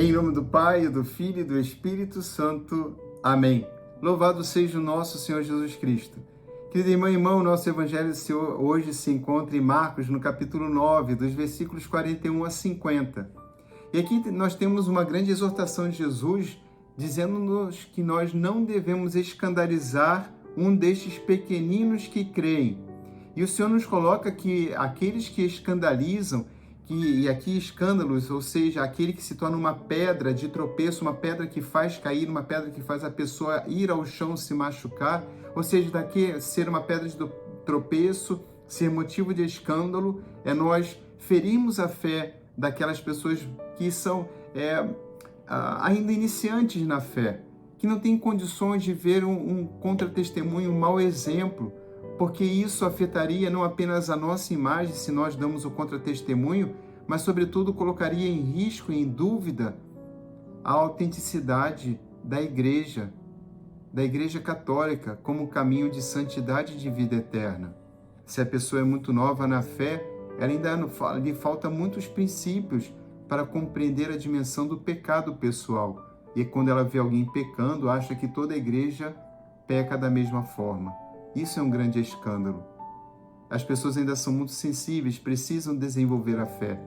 Em nome do Pai, do Filho e do Espírito Santo. Amém. Louvado seja o nosso Senhor Jesus Cristo. Querida irmã e irmão, o nosso Evangelho hoje se encontra em Marcos, no capítulo 9, dos versículos 41 a 50. E aqui nós temos uma grande exortação de Jesus, dizendo-nos que nós não devemos escandalizar um destes pequeninos que creem. E o Senhor nos coloca que aqueles que escandalizam, e aqui escândalos, ou seja, aquele que se torna uma pedra de tropeço, uma pedra que faz cair, uma pedra que faz a pessoa ir ao chão se machucar, ou seja, daqui ser uma pedra de tropeço, ser motivo de escândalo, é nós ferirmos a fé daquelas pessoas que são ainda iniciantes na fé, que não têm condições de ver um contra-testemunho, um mau exemplo, porque isso afetaria não apenas a nossa imagem, se nós damos o contra-testemunho, mas, sobretudo, colocaria em risco, em dúvida, a autenticidade da Igreja Católica, como caminho de santidade e de vida eterna. Se a pessoa é muito nova na fé, ela ainda lhe falta muitos princípios para compreender a dimensão do pecado pessoal. E quando ela vê alguém pecando, acha que toda a Igreja peca da mesma forma. Isso é um grande escândalo. As pessoas ainda são muito sensíveis, precisam desenvolver a fé.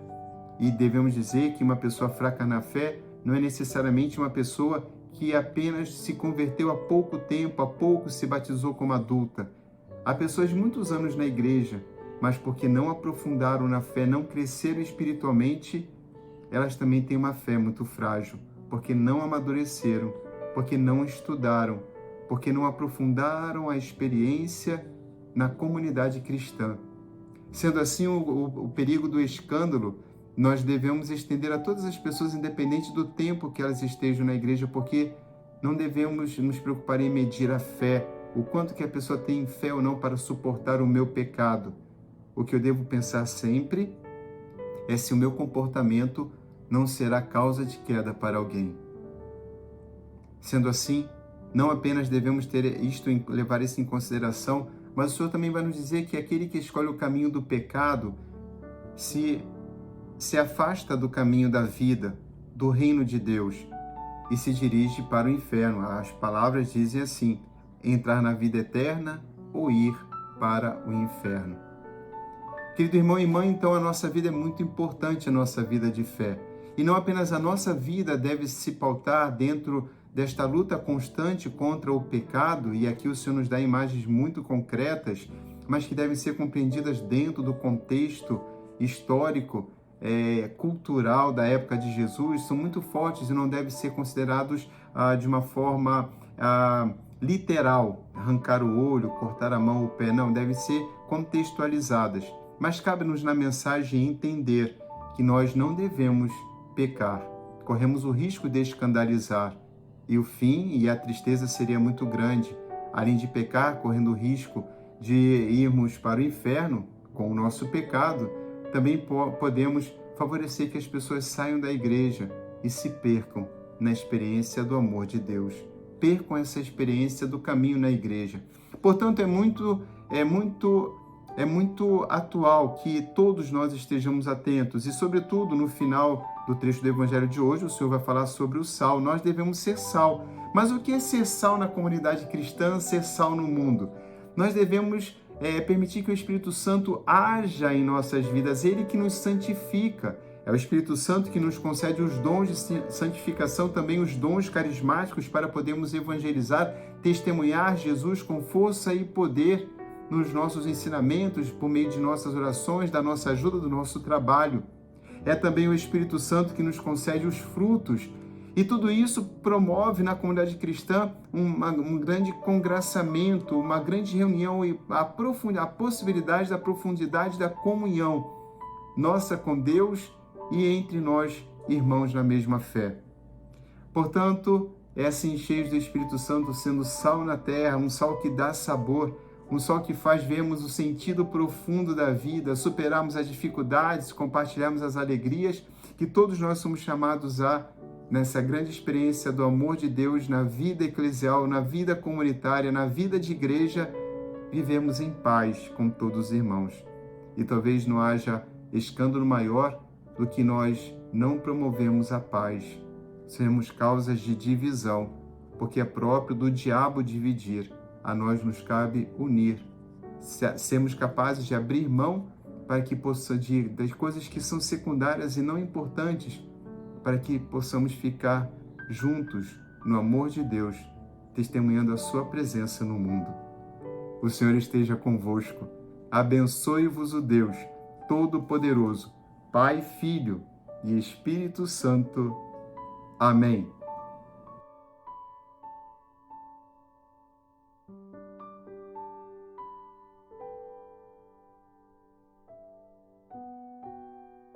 E devemos dizer que uma pessoa fraca na fé não é necessariamente uma pessoa que apenas se converteu há pouco tempo, há pouco se batizou como adulta. Há pessoas de muitos anos na igreja, mas porque não aprofundaram na fé, não cresceram espiritualmente, elas também têm uma fé muito frágil, porque não amadureceram, porque não estudaram, porque não aprofundaram a experiência na comunidade cristã. Sendo assim, o perigo do escândalo, nós devemos estender a todas as pessoas, independente do tempo que elas estejam na igreja, porque não devemos nos preocupar em medir a fé, o quanto que a pessoa tem fé ou não para suportar o meu pecado. O que eu devo pensar sempre é se o meu comportamento não será causa de queda para alguém. Sendo assim, não apenas devemos levar isso em consideração, mas o Senhor também vai nos dizer que aquele que escolhe o caminho do pecado se afasta do caminho da vida, do reino de Deus, e se dirige para o inferno. As palavras dizem assim: entrar na vida eterna ou ir para o inferno. Querido irmão e irmã, então a nossa vida é muito importante, a nossa vida de fé. E não apenas a nossa vida deve se pautar dentro desta luta constante contra o pecado, e aqui o Senhor nos dá imagens muito concretas, mas que devem ser compreendidas dentro do contexto histórico, cultural da época de Jesus, são muito fortes e não devem ser considerados de uma forma literal, arrancar o olho, cortar a mão, o pé, não, devem ser contextualizadas. Mas cabe-nos na mensagem entender que nós não devemos pecar, corremos o risco de escandalizar, e o fim e a tristeza seria muito grande. Além de pecar, correndo o risco de irmos para o inferno com o nosso pecado, também podemos favorecer que as pessoas saiam da igreja e se percam na experiência do amor de Deus. Percam essa experiência do caminho na igreja. Portanto, é muito atual que todos nós estejamos atentos e, sobretudo, no final do trecho do Evangelho de hoje, o Senhor vai falar sobre o sal. Nós devemos ser sal. Mas o que é ser sal na comunidade cristã, ser sal no mundo? Nós devemos permitir que o Espírito Santo haja em nossas vidas, Ele que nos santifica. É o Espírito Santo que nos concede os dons de santificação, também os dons carismáticos para podermos evangelizar, testemunhar Jesus com força e poder nos nossos ensinamentos, por meio de nossas orações, da nossa ajuda, do nosso trabalho. É também o Espírito Santo que nos concede os frutos. E tudo isso promove na comunidade cristã um grande congraçamento, uma grande reunião e a possibilidade da profundidade da comunhão nossa com Deus e entre nós, irmãos na mesma fé. Portanto, é assim, cheios do Espírito Santo, sendo sal na terra, um sal que dá sabor, um sal que faz vermos o sentido profundo da vida, superarmos as dificuldades, compartilharmos as alegrias, que todos nós somos chamados nessa grande experiência do amor de Deus na vida eclesial, na vida comunitária, na vida de igreja, vivemos em paz com todos os irmãos. E talvez não haja escândalo maior do que nós não promovemos a paz sermos causas de divisão, porque é próprio do diabo dividir. A nós nos cabe unir, sermos capazes de abrir mão para que das coisas que são secundárias e não importantes, para que possamos ficar juntos no amor de Deus, testemunhando a sua presença no mundo. O Senhor esteja convosco. Abençoe-vos o Deus Todo-Poderoso, Pai, Filho e Espírito Santo. Amém.